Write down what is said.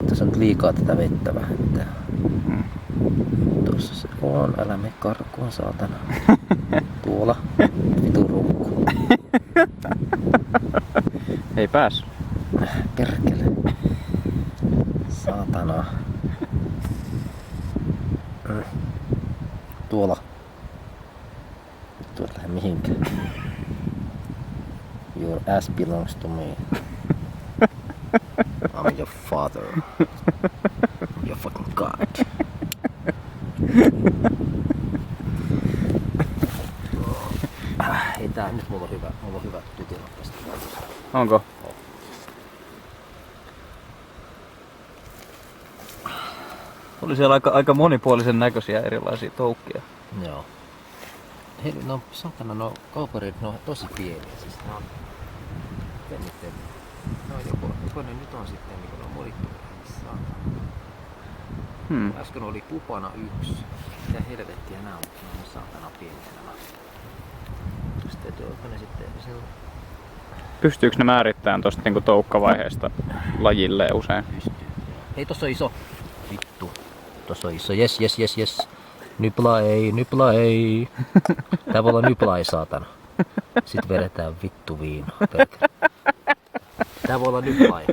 Tässä on nyt liikaa tätä vettä vähentää. Tuossa se on, älä mene karkuun saatana. Tuolla, vitu runkku. Ei päässyt. Perkele. Saatana. Tuolla. Tuolla lähde mihinkään. Your ass belongs to me. I'm your father. Your fucking god. Ei tää nyt mulla on hyvä tytillä tästä. Onko? Oli siellä aika monipuolisen näköisiä erilaisia toukkia. Joo. Hei, no satana, no kauparit, no tosi pieniä. Siis ne on pennitten. No joko ne nyt on sitten niin kun ne on monittuneet. Satana. Äsken oli pupana 1. Mitä helvettiä nää on? Ne on saatana pieniä nämä. Sitten onko ne sitten se on... Pystyykö ne määrittämään tosta niinku toukkavaiheesta lajilleen usein? Pystyy. Hei, tossa on iso. Vittu. Tossa on iso. Jes. Nypla ei. Tää voi olla nypla ei, saatana. Sitten vedetään vittu viinaa. Tää voi olla nypla ei.